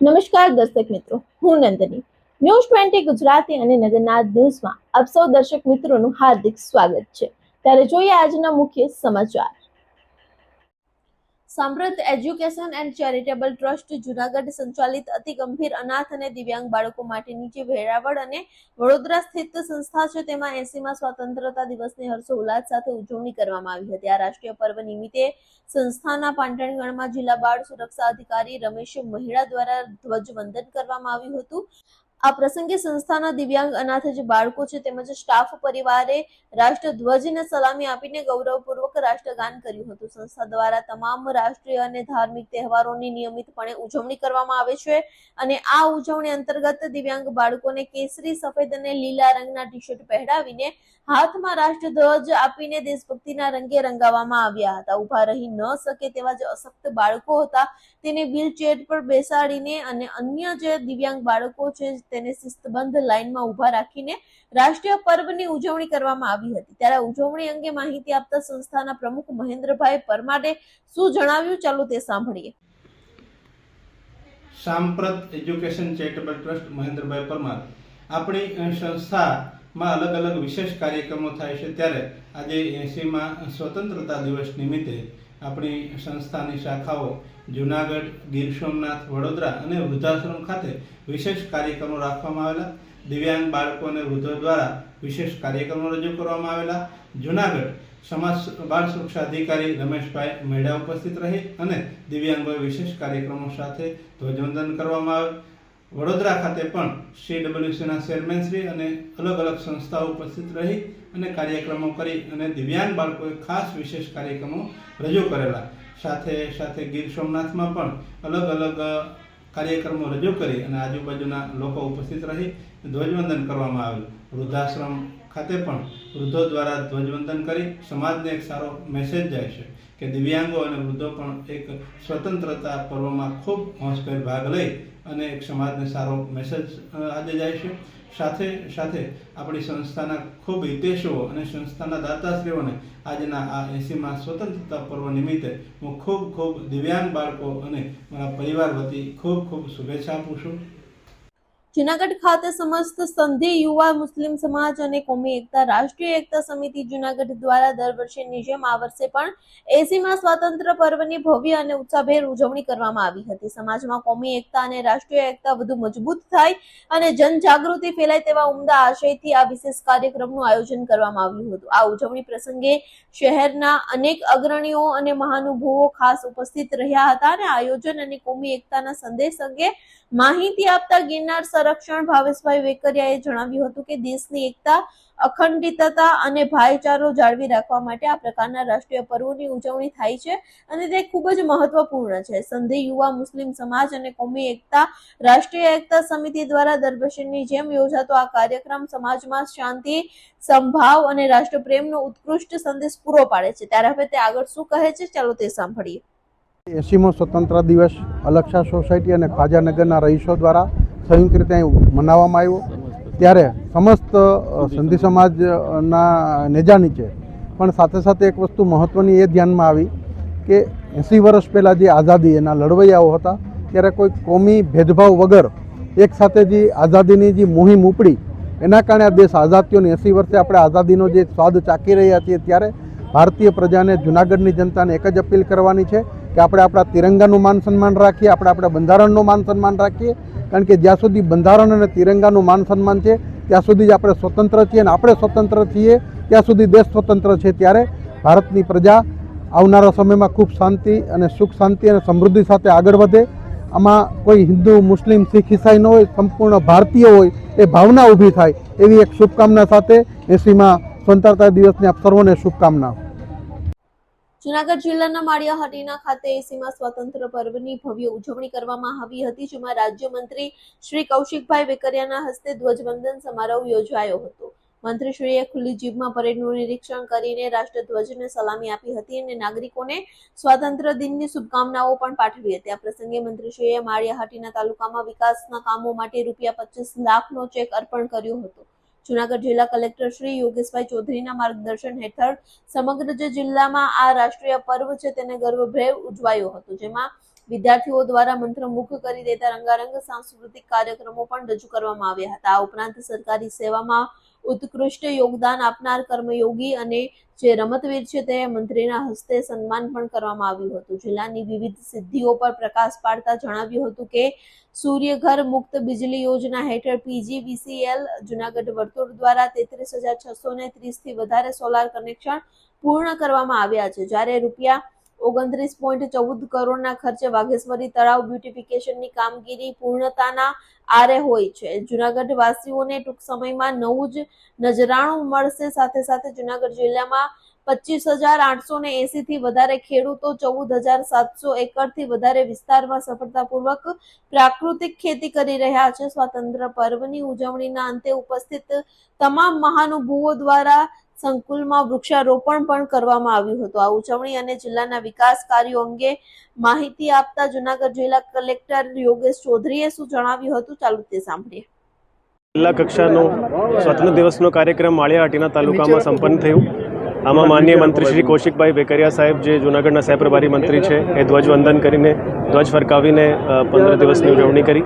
નમસ્કાર દર્શક મિત્રો, હું નંદની ન્યૂઝ 20 ગુજરાતી અને નગરનાથ ન્યૂઝમાં આપ સૌ દર્શક મિત્રોનું હાર્દિક સ્વાગત છે। ત્યારે જોઈએ આજના મુખ્ય સમાચાર। સમૃદ્ધ education and charitable trust Junagadh સંચાલિત અતિ ગંભીર અનાથ અને દિવ્યાંગ બાળકો માટેની જે વેરાવળ અને વડોદરા સ્થિત સંસ્થા છે તેમાં 80મા સ્વતંત્રતા દિવસની હર્ષોલ્લાસ સાથે ઉજવણી કરવામાં આવી હતી। આ રાષ્ટ્રીય પર્વ નિમિત્તે સંસ્થાના પાટણગઢમાં જિલ્લા બાળ સુરક્ષા અધિકારી રમેશ મહિડા દ્વારા ધ્વજવંદન કરવામાં આવ્યું હતું। આ પ્રસંગે સંસ્થાના દિવ્યાંગ અનાથ જે બાળકો છે તેમજ સ્ટાફ પરિવારે રાષ્ટ્રધ્વજને સલામી આપીને ગૌરવપૂર્વક રાષ્ટ્રગાન કર્યું હતું। સંસ્થા દ્વારા તમામ રાષ્ટ્રીય અને ધાર્મિક તહેવારોની નિયમિતપણે ઉજવણી કરવામાં આવે છે અને આ ઉજવણી અંતર્ગત દિવ્યાંગ બાળકોને કેસરી, સફેદ અને લીલા રંગના ટી-શર્ટ પહેરાવીને હાથમાં રાષ્ટ્રધ્વજ આપીને દેશભક્તિના રંગે રંગાવવામાં આવ્યા હતા। ઉભા રહી ન શકે તેવા જે અશક્ત બાળકો હતા તેને વ્હીલચેર પર બેસાડીને અને અન્ય જે દિવ્યાંગ બાળકો છે તેને શિસ્તબદ્ધ લાઇનમાં ઉભા રાખીને રાષ્ટ્રીય પર્વની ઉજવણી કરવામાં આવી હતી। ત્યારે ઉજવણી અંગે માહિતી આપતા સંસ્થાના પ્રમુખ મહેન્દ્રભાઈ પરમારે શું જણાવ્યું, ચાલો તે સાંભળીએ। સાંપ્રત એજ્યુકેશન ચેરિટેબલ ટ્રસ્ટ મહેન્દ્રભાઈ પરમાર। આપણી સંસ્થામાં અલગ અલગ વિશેષ કાર્યક્રમો થાય છે, ત્યારે આજે 80મા સ્વતંત્રતા દિવસ નિમિત્તે આપણી સંસ્થાની શાખાઓ જૂનાગઢ, ગીર સોમનાથ, વડોદરા અને વૃદ્ધાશ્રમ ખાતે વિશેષ કાર્યક્રમો રાખવામાં આવેલા। દિવ્યાંગ બાળકો અને વૃદ્ધો દ્વારા વિશેષ કાર્યક્રમો રજૂ કરવામાં આવેલા। જૂનાગઢ સમાજ બાળ સુરક્ષા અધિકારી રમેશભાઈ મહિડા ઉપસ્થિત રહી અને દિવ્યાંગોએ વિશેષ કાર્યક્રમો સાથે ધ્વજવંદન કરવામાં આવે। વડોદરા ખાતે પણ CWCના ચેરમેન શ્રી અને અલગ અલગ સંસ્થાઓ ઉપસ્થિત રહી અને કાર્યક્રમો કરી અને દિવ્યાંગ બાળકોએ ખાસ વિશેષ કાર્યક્રમો રજૂ કરેલા। સાથે સાથે ગીર સોમનાથમાં પણ અલગ અલગ કાર્યક્રમો રજૂ કરી અને આજુબાજુના લોકો ઉપસ્થિત રહી ધ્વજવંદન કરવામાં આવેલું। વૃદ્ધાશ્રમ ખાતે પણ વૃદ્ધો દ્વારા ધ્વજવંદન કરી સમાજને એક સારો મેસેજ જાય છે કે દિવ્યાંગો અને વૃદ્ધો પણ એક સ્વતંત્રતા પર્વમાં ખૂબ હોંશભેર ભાગ લઈ અને એક સમાજને સારો મેસેજ આજે જાય છે। સાથે સાથે આપણી સંસ્થાના ખૂબ હિતેશો અને સંસ્થાના દાતાશ્રીઓને આજના આ 80મા સ્વતંત્રતા પર્વ નિમિત્તે હું ખૂબ દિવ્યાંગ બાળકો અને મારા પરિવાર વતી ખૂબ શુભેચ્છા આપું છું। જૂનાગઢ ખાતે સમસ્ત સંધિ યુવા મુસ્લિમ સમાજ અને કોમી એકતા રાષ્ટ્રીય એકતા સમિતિ જૂનાગઢ દ્વારા દર વર્ષેની જેમ આ વર્ષે પણ 80મા સ્વાતંત્ર્ય પર્વની ભવ્ય અને ઉત્સાહભેર ઉજવણી કરવામાં આવી હતી। સમાજમાં કોમી એકતા અને રાષ્ટ્રીય એકતા વધુ મજબૂત થાય અને જનજાગૃતિ ફેલાય તેવા ઉમદા આશયથી આ વિશેષ કાર્યક્રમનું આયોજન કરવામાં આવ્યું હતું। આ ઉજવણી પ્રસંગે શહેરના અનેક અગ્રણીઓ અને મહાનુભાવો ખાસ ઉપસ્થિત રહ્યા હતા અને આયોજન અને કોમી એકતાના સંદેશ અંગે માહિતી આપતા ગિરનાર સંરક્ષણ ભાવેશભાઈ વેકરિયાએ જણાવ્યું હતું કે દેશની એકતા, અખંડિતતા અને ભાઈચારો જાળવી રાખવા માટે આ પ્રકારના રાષ્ટ્રીય પર્વોની ઉજવણી થાય છે અને તે ખૂબ જ મહત્વપૂર્ણ છે। સંધિ યુવા મુસ્લિમ સમાજ અને કોમી એકતા રાષ્ટ્રીય એકતા સમિતિ દ્વારા દર વર્ષની જેમ યોજાતો આ કાર્યક્રમ સમાજમાં શાંતિ, સમભાવ અને રાષ્ટ્રપ્રેમનો ઉત્કૃષ્ટ સંદેશ પૂરો પાડે છે। ત્યારે હવે તે આગળ શું કહે છે, ચાલો તે સાંભળીએ। 80મો સ્વતંત્ર દિવસ અલક્ષા સોસાયટી અને ખ્વાજાનગરના રહીશો દ્વારા સંયુક્ત રીતે મનાવવામાં આવ્યો। ત્યારે સમસ્ત સંધિ સમાજના નેજા નીચે પણ સાથે સાથે એક વસ્તુ મહત્ત્વની એ ધ્યાનમાં આવી કે 80 વર્ષ પહેલાં જે આઝાદી એના લડવૈયાઓ હતા ત્યારે કોઈ કોમી ભેદભાવ વગર એક સાથે જે આઝાદીની જે મુહિમ ઉપડી એના કારણે આ દેશ આઝાદ થયો ને 80 વર્ષે આપણે આઝાદીનો જે સ્વાદ ચાખી રહ્યા છીએ ત્યારે ભારતીય પ્રજાને, જૂનાગઢની જનતાને એક જ અપીલ કરવાની છે કે આપણે આપણા તિરંગાનું માન સન્માન રાખીએ, આપણે આપણા બંધારણનું માન સન્માન રાખીએ, કારણ કે જ્યાં સુધી બંધારણ અને તિરંગાનું માન સન્માન છે ત્યાં સુધી જ આપણે સ્વતંત્ર છીએ અને આપણે સ્વતંત્ર છીએ ત્યાં સુધી દેશ સ્વતંત્ર છે। ત્યારે ભારતની પ્રજા આવનારા સમયમાં ખૂબ શાંતિ અને સુખ શાંતિ અને સમૃદ્ધિ સાથે આગળ વધે। આમાં કોઈ હિન્દુ, મુસ્લિમ, શીખ, ઈસાઈ ન હોય, સંપૂર્ણ ભારતીય હોય એ ભાવના ઊભી થાય એવી એક શુભકામના સાથે 80મા સ્વતંત્રતા દિવસની આપ સર્વોને શુભકામના। જૂનાગઢ જિલ્લાના માળિયાહાટીના ખાતે 80મા સ્વાતંત્ર્ય પર્વની ભવ્ય ઉજવણી કરવામાં આવી હતી, જેમાં રાજ્યમંત્રી શ્રી કૌશિકભાઈ વેકરિયાના હસ્તે ધ્વજવંદન સમારોહ યોજાયો હતો। મંત્રીશ્રીએ ખુલ્લી જીભમાં પરેડનું નિરીક્ષણ કરીને રાષ્ટ્રધ્વજને સલામી આપી હતી અને નાગરિકોને સ્વાતંત્ર્ય દિનની શુભકામનાઓ પણ પાઠવી હતી। આ પ્રસંગે મંત્રીશ્રીએ માળિયાહાટીના તાલુકામાં વિકાસના કામો માટે ₹25 લાખનો ચેક અર્પણ કર્યો હતો। જૂનાગઢ જિલ્લા કલેક્ટર શ્રી યોગેશભાઈ ચૌધરીના માર્ગદર્શન હેઠળ સમગ્ર જે જિલ્લામાં આ રાષ્ટ્રીય પર્વ છે તેને ગર્વભેર ઉજવાયો હતો, જેમાં વિદ્યાર્થીઓ દ્વારા મંત્રમુગ્ધ કરી દેતા રંગારંગ સાંસ્કૃતિક કાર્યક્રમો પણ રજૂ કરવામાં આવ્યા હતા. આ ઉપરાંત સરકારી સેવામાં ઉત્કૃષ્ટ યોગદાન આપનાર કર્મયોગી અને જે રમતવીર છે તે મંત્રીના હસ્તે સન્માન પણ કરવામાં આવ્યું હતું. જિલ્લાની વિવિધ સિદ્ધિઓ પર પ્રકાશ પાડતા જણાવ્યું હતું કે સૂર્યઘર મુક્ત બિજલી યોજના હેઠળ PGVCL જુનાગઢ વર્તુળ દ્વારા 33,630 થી વધારે સોલાર કનેક્શન પૂર્ણ કરવામાં આવ્યા છે, જ્યારે રૂપિયા 29.14 કરોડના ખર્ચે વાઘેશ્વરી તળાવ બ્યુટિફિકેશનની કામગીરી પૂર્ણતાના આરે હોય છે. જુનાગઢ વાસીઓને ટૂંક સમયમાં નવું જ નજરાણું મળશે. સાથે સાથે જુનાગઢ જિલ્લામાં 25,880 થી વધારે ખેડૂતો 14,700 એકરથી વધારે વિસ્તારમાં સફળતાપૂર્વક પ્રાકૃતિક ખેતી કરી રહ્યા છે. સ્વાતંત્ર્ય પર્વની ઉજવણીના અંતે ઉપસ્થિત તમામ મહાનુભાવો દ્વારા સંકુલમાં વૃક્ષારોપણ પણ કરવામાં આવ્યું હતું. આ ઉજવણી અને જિલ્લાના વિકાસ કાર્યો અંગે માહિતી આપતા જુનાગઢ જિલ્લા કલેક્ટર યોગેશ ચૌધરીએ શું જણાવ્યું હતું, ચાલો તે સાંભળીએ. જિલ્લા કક્ષાનો સ્વતંત્ર દિવસનો કાર્યક્રમ માળિયા હાટીના તાલુકામાં સંપન્ન થયો. આમાં માનનીય મંત્રી શ્રી કૌશિકભાઈ વેકરિયા સાહેબ, જે જૂનાગઢના સહ પ્રભારી મંત્રી છે, એ ધ્વજવંદન કરીને ધ્વજ ફરકાવીને 15 દિવસની ઉજવણી કરી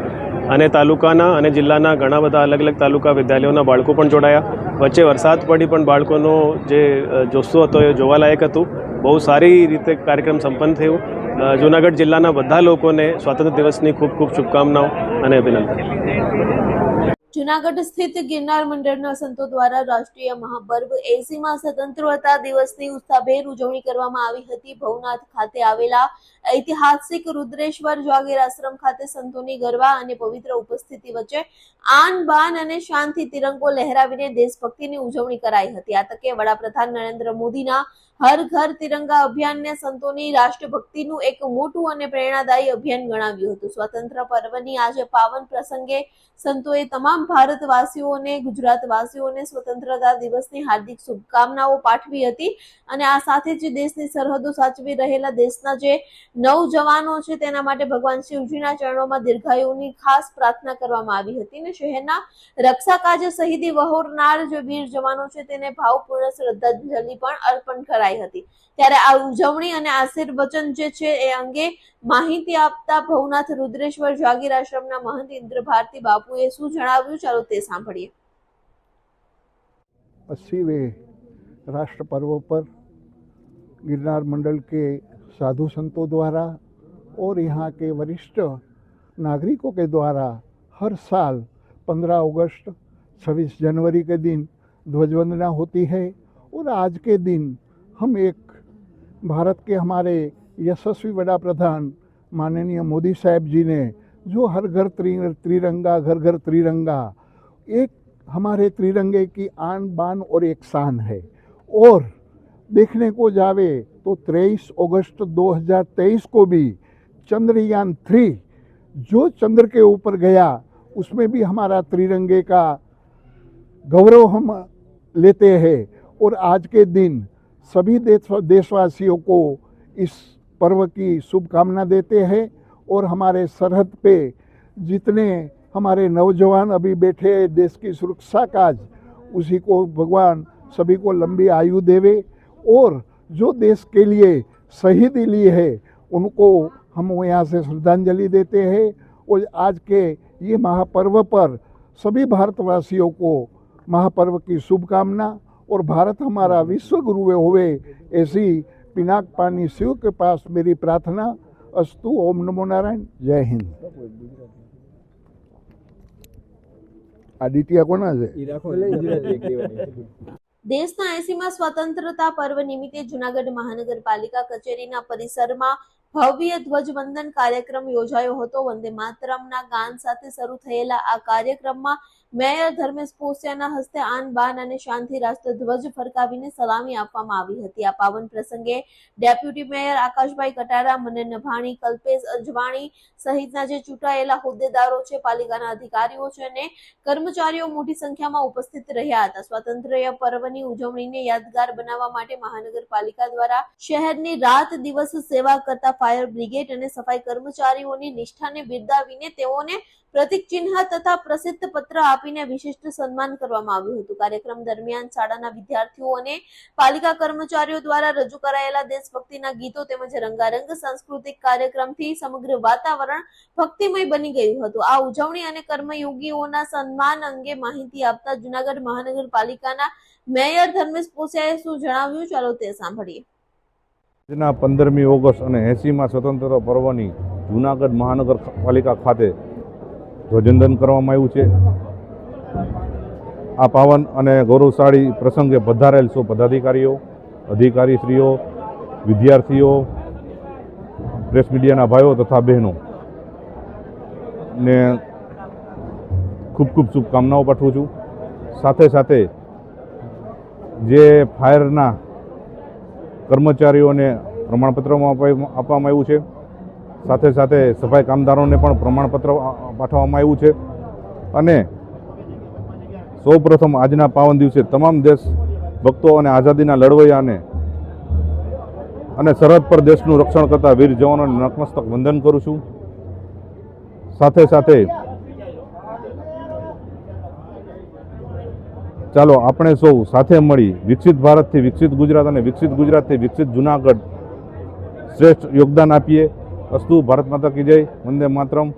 અને તાલુકાના અને જિલ્લાના ઘણા બધા અલગ અલગ તાલુકા વિદ્યાલયોના બાળકો પણ જોડાયા. વચ્ચે વરસાદ પડી પણ બાળકોનો જે જોશો હતો એ જોવાલાયક હતું. બહુ સારી રીતે કાર્યક્રમ સંપન્ન થયો. જૂનાગઢ જિલ્લાના બધા લોકોને સ્વાતંત્ર્ય દિવસની ખૂબ ખૂબ શુભકામનાઓ અને અભિનંદન. જુનાગઢ સ્થિત ગિરનાર મંડળના સંતો દ્વારા રાષ્ટ્રીય મહાપર્વ 80માં સ્વતંત્રતા દિવસની ઉત્સાહભેર ઉજવણી કરવામાં આવી હતી. ભવનાથ ખાતે આવેલા ઐતિહાસિક રુદ્રેશ્વર જાગીર આશ્રમ ખાતે સંતોની ગરબા અને પવિત્ર ઉપસ્થિતિ વચ્ચે આન બાન અને શાનથી તિરંગો લહેરાવીને દેશભક્તિની ઉજવણી કરાઈ હતી. આ તકે વડાપ્રધાન નરેન્દ્ર મોદીના હર ઘર તિરંગા અભિયાનને સંતોની રાષ્ટ્રભક્તિનું એક મોટું અને પ્રેરણાદાયી અભિયાન ગણાવ્યું હતું. સ્વતંત્ર પર્વની આજે પાવન પ્રસંગે સંતોએ તમામ ભારતવાસીઓને, ગુજરાતવાસીઓને સ્વતંત્રતા દિવસની હાર્દિક શુભકામનાઓ પાઠવી હતી અને આ સાથે જ દેશની સરહદો સાચવી રહેલા દેશના જે નવજવાનો છે તેના માટે ભગવાન શિવજીના ચરણોમાં દીર્ઘાયુની ખાસ પ્રાર્થના કરવામાં આવી હતી અને શહેરના રક્ષા કાજે શહીદી વહોરનાર જે વીર જવાનો છે તેને ભાવપૂર્ણ શ્રદ્ધાંજલિ પણ અર્પણ કરાઈ હતી. ત્યારે આ ઉજવણી અને આશીર્વચન જે છે એ અંગે માહિતી આપતા ભવનાથ રુદ્રેશ્વર જાગીર આશ્રમના મહંત ઇન્દ્ર ભારતી બાપુએ શું જણાવ્યું, ચાલો તે સાંભળીએ. 80वें राष्ट्र पर्व पर गिरनार मंडल के साधु संतों द्वारा और यहाँ के वरिष्ठ नागरिकों के द्वारा हर साल 15 अगस्त 26 जनवरी के दिन ध्वजवंदना होती है और आज के दिन हम एक भारत के हमारे यशस्वी वड़ा प्रधान माननीय मोदी साहब जी ने जो हर घर त्रिरंगा, घर घर त्रिरंगा, एक हमारे त्रिरंगे की आन बान और एक शान है. और देखने को जावे तो 23 अगस्त 2023 को भी चंद्रयान 3 जो चंद्र के ऊपर गया उसमें भी हमारा त्रिरंगे का गौरव हम लेते हैं. और आज के दिन सभी देशवासियों को इस पर्व की शुभकामना देते हैं. और हमारे सरहद पे जितने हमारे नौजवान अभी बैठे देश की सुरक्षा काज, उसी को भगवान सभी को लंबी आयु देवे. और जो देश के लिए शहीदी ली है उनको हम यहाँ से श्रद्धांजलि देते हैं. और आज के ये महापर्व पर सभी भारतवासियों को महापर्व की शुभकामना. और भारत हमारा विश्व गुरु होवे ऐसी पिनाक पानी शिव के पास मेरी प्रार्थना अस्तु. ओम नमो नारायण. जय हिंद. आदित्य कोना છે? દેશના 80માં સ્વતંત્રતા પર્વ નિમિત્તે જુનાગઢ મહાનગરપાલિકા કચેરીના પરિસરમાં ભવ્ય ધ્વજવંદન કાર્યક્રમ યોજાયો હતો. વંદે માતરમના ગાન સાથે શરૂ થયેલા આ કાર્યક્રમમાં મેયર ધર્મેશ પોસિયાના હસ્તે આન બાન અને શાનથી રાષ્ટ્રધ્વજ ફરકાવીને સલામી આપવામાં આવી હતી. આ પાવન પ્રસંગે ડેપ્યુટી મેયર આકાશભાઈ કટારા, મનન નભાણી, કલ્પેશ અજવાણી સહિતના જે ચૂંટાયેલા હોદ્દેદારો છે, પાલિકાના અધિકારીઓ છે અને કર્મચારીઓ મોટી સંખ્યામાં ઉપસ્થિત રહ્યા હતા. સ્વાતંત્ર્ય પર્વની ઉજવણીને યાદગાર બનાવવા માટે મહાનગરપાલિકા દ્વારા શહેરની રાત દિવસ સેવા કરતા ફાયર બ્રિગેડ અને સફાઈ કર્મચારીઓની નિષ્ઠાને બિરદાવીને તેઓને પ્રતિક ચિહ્ન તથા પ્રસિદ્ધ પત્ર આપી આપીને વિશિષ્ટ સન્માન કરવામાં આવ્યું હતું. કાર્યક્રમ દરમિયાન શાળાના વિદ્યાર્થીઓ અને પાલિકા કર્મચારીઓ દ્વારા રજૂ કરાયેલા દેશભક્તિના ગીતો તેમજ રંગારંગ સાંસ્કૃતિક કાર્યક્રમથી સમગ્ર વાતાવરણ ભક્તિમય બની ગયું હતું. આ ઉજવણી અને કર્મયોગીઓના સન્માન અંગે માહિતી આપતા જૂનાગઢ મહાનગરપાલિકાના મેયર ધર્મેશ પોસિયાએ શું જણાવ્યું, ચાલો તે સાંભળીએ. આજના 15મી ઓગસ્ટ અને 80મા સ્વતંત્રતા પર્વની જૂનાગઢ મહાનગરપાલિકા ખાતે ધ્વજવંદન કરવામાં આવ્યું છે. આ પાવન અને ગૌરવશાળી પ્રસંગે પધારેલ સૌ પદાધિકારીઓ, અધિકારીશ્રીઓ, વિદ્યાર્થીઓ, પ્રેસ મીડિયાના ભાઈઓ તથા બહેનો ને ખૂબ ખૂબ શુભકામનાઓ પાઠવું છું. સાથે સાથે જે ફાયરના કર્મચારીઓને પ્રમાણપત્ર આપવામાં આવ્યું છે, સાથે સાથે સફાઈ કામદારોને પણ પ્રમાણપત્ર પાઠવવામાં આવ્યું છે. અને સૌપ્રથમ આજના પાવન દિવસે તમામ દેશ ભક્તો અને આઝાદીના લડવૈયાને અને સરહદ પર દેશનું રક્ષણ કરતા વીર જવાનોને નતમસ્તક વંદન કરું છું. સાથે સાથે ચાલો આપણે સૌ સાથે મળી વિકસિત ભારતથી વિકસિત ગુજરાત અને વિકસિત ગુજરાતથી વિકસિત જૂનાગઢ શ્રેષ્ઠ યોગદાન આપીએ. અસ્તુ. ભારત માતા કી જય. વંદે માતરમ.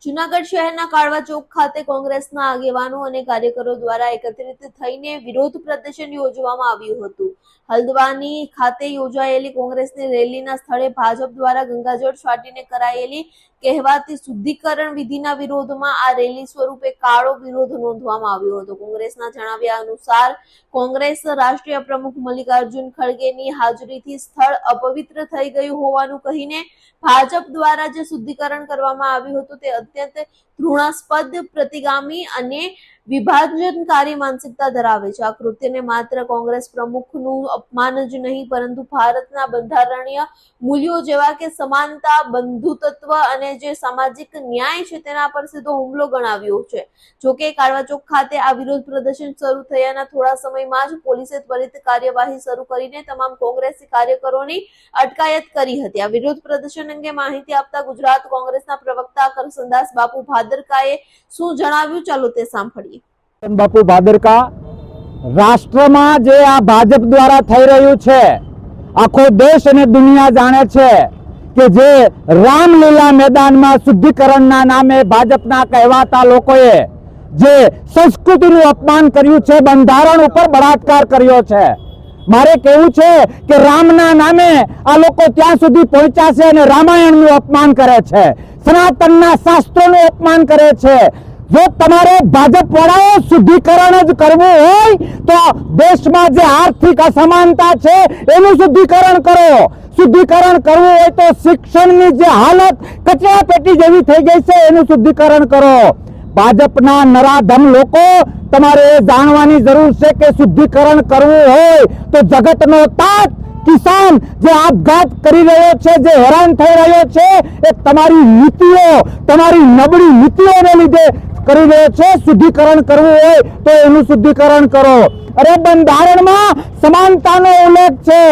જૂનાગઢ શહેરના કાળવા ચોક ખાતે કોંગ્રેસના આગેવાનો અને કાર્યકરો દ્વારા એકત્રિત થઈને વિરોધ પ્રદર્શન યોજવામાં આવ્યું હતું. હલ્દવાની ખાતે યોજાયેલી કોંગ્રેસની રેલીના સ્થળે ભાજપ દ્વારા ગંગાજળ છાંટીને કરાયેલી કહેવાતી શુદ્ધિકરણ વિધિના વિરોધમાં આ રેલી સ્વરૂપે કાળો વિરોધ નોંધવામાં આવ્યો હતો. કોંગ્રેસના જણાવ્યા અનુસાર કોંગ્રેસ રાષ્ટ્રીય પ્રમુખ મલ્લિકાર્જુન ખડગેની હાજરીથી સ્થળ અપવિત્ર થઈ ગયું હોવાનું કહીને ભાજપ દ્વારા જે શુદ્ધિકરણ કરવામાં આવ્યું હતું તે અત્યંત ઘૃણાસ્પદ, પ્રતિગામી અને વિભાજનકારી માનસિકતા ધરાવે છે. આ કૃત્યને માત્ર કોંગ્રેસ પ્રમુખનું અપમાન જ નહીં પરંતુ ભારતના બંધારણીય મૂલ્યો જેવા કે સમાનતા, બંધુત્વ અને જે સામાજિક ન્યાય છે તેના પર સીધો હુમલો ગણાવ્યો છે. જોકે કાળવા ચોક ખાતે આ વિરોધ પ્રદર્શન શરૂ થયાના થોડા સમયમાં જ પોલીસે ત્વરિત કાર્યવાહી શરૂ કરીને તમામ કોંગ્રેસી કાર્યકરોની અટકાયત કરી હતી. આ વિરોધ પ્રદર્શન અંગે માહિતી આપતા ગુજરાત કોંગ્રેસના પ્રવક્તા કરસનદાસ બાપુ ભાદરકાએ શું જણાવ્યું, ચાલો તે સાંભળીએ. બાપુ ભાદરકા, રાષ્ટ્રમાં જે આ ભાજપ દ્વારા થઈ રહ્યું છે, આખો દેશ અને દુનિયા જાણે છે કે જે રામલીલા મેદાનમાં શુદ્ધિકરણના નામે ભાજપના કહેવાતા લોકોએ જે સંસ્કૃતિનું અપમાન કર્યું છે, બંધારણ ઉપર બળાત્કાર કર્યો છે. મારે કહેવું છે કે રામના નામે આ લોકો ત્યાં સુધી પહોંચ્યા છે અને રામાયણનું અપમાન કરે છે, સનાતનના શાસ્ત્રોનું અપમાન કરે છે. જો તમારે ભાજપ વાળાઓ શુદ્ધિકરણ જ કરવું હોય તો દેશમાં જે આર્થિક અસમાનતા છે એનું શુદ્ધિકરણ કરો. શુદ્ધિકરણ કરવું હોય તો શિક્ષણની જે હાલત કચરા પેટી જેવી થઈ ગઈ છે એનું શુદ્ધિકરણ કરો. ભાજપના નરાધમ લોકો, તમારે એ જાણવાની જરૂર છે કે શુદ્ધિકરણ કરવું હોય તો જગતનો તાત કિસાન જે આપઘાત કરી રહ્યો છે, જે હેરાન થઈ રહ્યો છે, એ તમારી નીતિઓ, તમારી નબળી નીતિઓને લીધે કરી રહ્યો છે. શુદ્ધિકરણ કરવું હોય તો એનું શુદ્ધિકરણ કરો. અરે બંધારણમાં સમાનતાનો ઉલ્લેખ છે.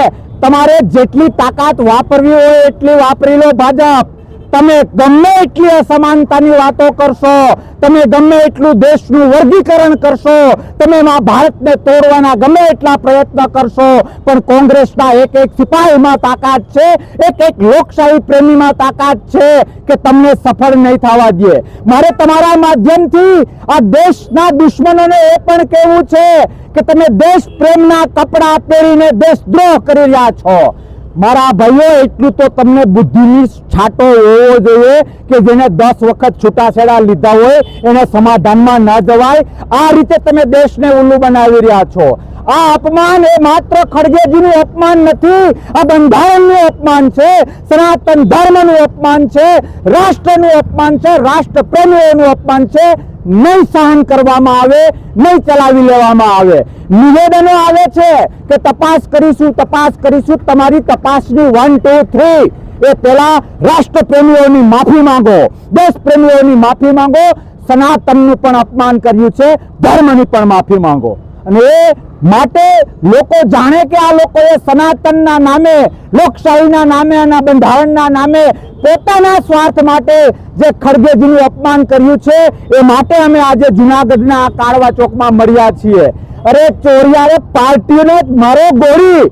તમારે જેટલી તાકાત વાપરવી હોય એટલી વાપરી લો ભાજપ. તમે ગમે એટલી અસમાનતાની વાતો કરશો, તમે ગમે એટલું દેશનું વર્ગીકરણ કરશો, તમે ભારતને તોડવાના ગમે એટલા પ્રયત્ન કરશો, પણ કોંગ્રેસના એક એક સિપાહીમાં તાકાત છે, એક એક લોકશાહી પ્રેમીમાં તાકાત છે કે તમને સફળ નહીં થવા દે. મારે તમારા માધ્યમથી આ દેશના દુશ્મનોને એ પણ કહેવું છે કે તમે દેશ પ્રેમના કપડા પહેરીને દેશદ્રોહ કરી રહ્યા છો. મારા ભાઈઓ, એટલું તો તમને બુદ્ધિની છાંટો હોવો જોઈએ કે જેને 10 વખત છૂટાછેડા લીધા હોય એને સમાધાનમાં ન જવાય. આ રીતે તમે દેશને ઉલ્લુ બનાવી રહ્યા છો. આ અપમાન એ માત્ર ખડગેજીનું અપમાન નથી, આ બંધારણનું અપમાન છે, સનાતન ધર્મનું અપમાન છે, રાષ્ટ્રનું અપમાન છે, રાષ્ટ્ર પ્રેમીઓનું અપમાન છે. નહીં સહન કરવામાં આવે, નહીં ચલાવી લેવામાં આવે. નિવેદનો આવે છે કે તપાસ કરીશું, તપાસ કરીશું. તમારી તપાસની 1, 2, 3 એ પહેલા રાષ્ટ્ર પ્રેમીઓની માફી માંગો, દેશ પ્રેમીઓની માફી માંગો, સનાતનનું પણ અપમાન કર્યું છે, ધર્મની પણ માફી માંગો. અને એ માટે લોકો જાણે કે આ લોકોએ સનાતનના નામે, લોકશાહીના નામે અને બંધારણના નામે પોતાના સ્વાર્થ માટે જે ખડગેજીનું અપમાન કર્યું છે, એ માટે અમે આજે જુનાગઢના કાળવા ચોકમાં મળ્યા છીએ. અરે ચોરિયારે પાર્ટીને મારો ગોળી,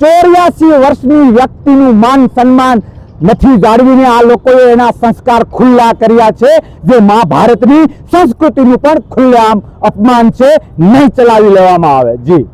84 વર્ષની વ્યક્તિનું માન સન્માન નથી જાળવીને આ લોકોએ એના સંસ્કાર ખુલ્લા કર્યા છે, જે મહાભારતની સંસ્કૃતિનું પણ ખુલ્લેઆમ અપમાન છે, નહીં ચલાવી લેવામાં આવે. જી.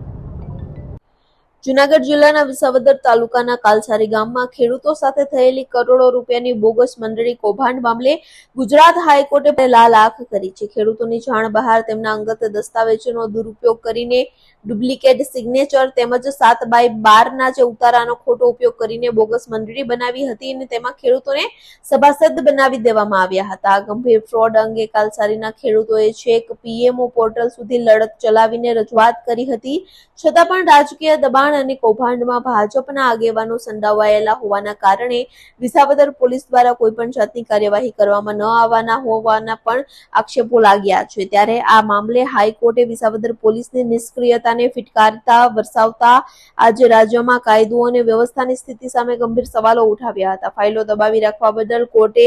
જુનાગઢ જિલ્લાના વિસાવદર તાલુકાના કાલસારી ગામમાં ખેડૂતો સાથે થયેલી કરોડો રૂપિયાની બોગસ મંડળી કૌભાંડ મામલે ગુજરાત હાઈકોર્ટે લાખ કરી છે. ખેડૂતોની જાણ બહાર તેમના અંગત દસ્તાવેજોનો દુરુપયોગ કરીને ડુપ્લિકેટ સિગ્નેચર તેમજ 7/12ના જે ઉતારાનો ખોટો ઉપયોગ કરીને બોગસ મંડળી બનાવી હતી અને તેમાં ખેડૂતોને સભાસદ બનાવી દેવામાં આવ્યા હતા. આ ગંભીર ફ્રોડ અંગે કાલસારીના ખેડૂતોએ છેક પીએમઓ પોર્ટલ સુધી લડત ચલાવીને રજૂઆત કરી હતી, છતાં પણ રાજકીય દબાણ અને કૌભાંડમાં ભાજપના આગેવાનો સંડોવાયેલા હોવાના કારણે વિસાવદર પોલીસ દ્વારા કોઈ પણ જાતની કાર્યવાહી કરવામાં ન આવવાના હોવાના પણ આક્ષેપો લાગ્યા છે. ત્યારે આ મામલે હાઈકોર્ટે વિસાવદર પોલીસની નિષ્ક્રિયતાને ફિટકારતા વરસાવતા આજે રાજ્યમાં કાયદો અને વ્યવસ્થાની સ્થિતિ સામે ગંભીર સવાલો ઉઠાવ્યા હતા. ફાઇલો દબાવી રાખવા બદલ કોર્ટે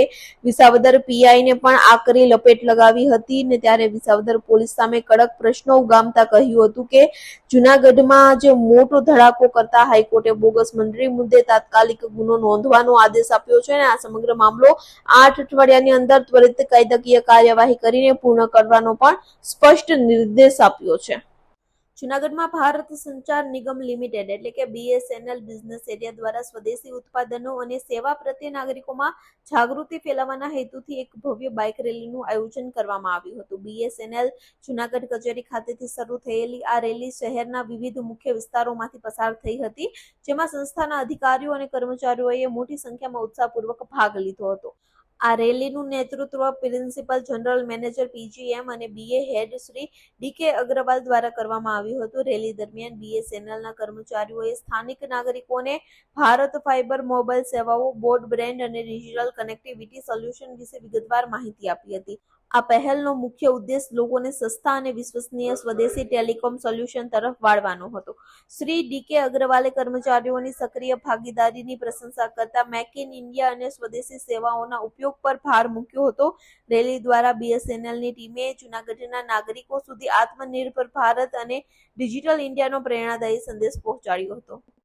વિસાવદર પીઆઈને પણ આકરી લપેટ લગાવી હતી ને ત્યારે વિસાવદર પોલીસ સામે કડક પ્રશ્નો ઉગામતા કહ્યું હતું કે જુનાગઢમાં જે મોટો ધડાકો કરતા હાઈકોર્ટે બોગસ મંડળી મુદ્દે તાત્કાલિક ગુનો નોંધવાનો આદેશ આપ્યો છે અને આ સમગ્ર મામલો 8 અઠવાડિયાની અંદર ત્વરિત કાયદાકીય કાર્યવાહી કરીને પૂર્ણ કરવાનો પણ સ્પષ્ટ નિર્દેશ આપ્યો છે. જુનાગઢમાં ભારત સંચાર નિગમ લિમિટેડ એટલે કે BSNL બિઝનેસ એરિયા દ્વારા સ્વદેશી ઉત્પાદનો અને સેવા પ્રત્યે નાગરિકોમાં જાગૃતિ ફેલાવવાના હેતુથી એક ભવ્ય બાઇક રેલીનું આયોજન કરવામાં આવ્યું હતું. BSNL જુનાગઢ કચેરી ખાતેથી શરૂ થયેલી આ રેલી શહેરના વિવિધ મુખ્ય વિસ્તારોમાંથી પસાર થઈ હતી, જેમાં સંસ્થાના અધિકારીઓ અને કર્મચારીઓએ મોટી સંખ્યામાં ઉત્સાહપૂર્વક ભાગ લીધો હતો. આ રેલીનું નેતૃત્વ પ્રિન્સિપલ જનરલ મેનેજર PGM અને BA હેડ શ્રી DK અગ્રવાલ દ્વારા કરવામાં આવ્યું હતું. રેલી દરમિયાન BSNLના કર્મચારીઓએ સ્થાનિક નાગરિકોને ભારત ફાઇબર મોબાઈલ સેવાઓ, બ્રોડબેન્ડ અને ડિજિટલ કનેક્ટિવિટી સોલ્યુશન વિશે વિગતવાર માહિતી આપી હતી. આ પહેલનો મુખ્ય ઉદ્દેશ લોકોને સસ્તા અને વિશ્વસનીય સ્વદેશી ટેલિકોમ સોલ્યુશન તરફ વાળવાનો હતો. શ્રી DK અગ્રવાલે કર્મચારીઓની સક્રિય ભાગીદારીની પ્રશંસા કરતા મેક ઇન ઇન્ડિયા અને સ્વદેશી સેવાઓના ઉપયોગ પર ભાર મૂક્યો હતો. રેલી દ્વારા BSNLની ટીમે જૂનાગઢના નાગરિકો સુધી આત્મનિર્ભર ભારત અને ડિજિટલ ઇન્ડિયાનો પ્રેરણાદાયી સંદેશ પહોંચાડ્યો હતો.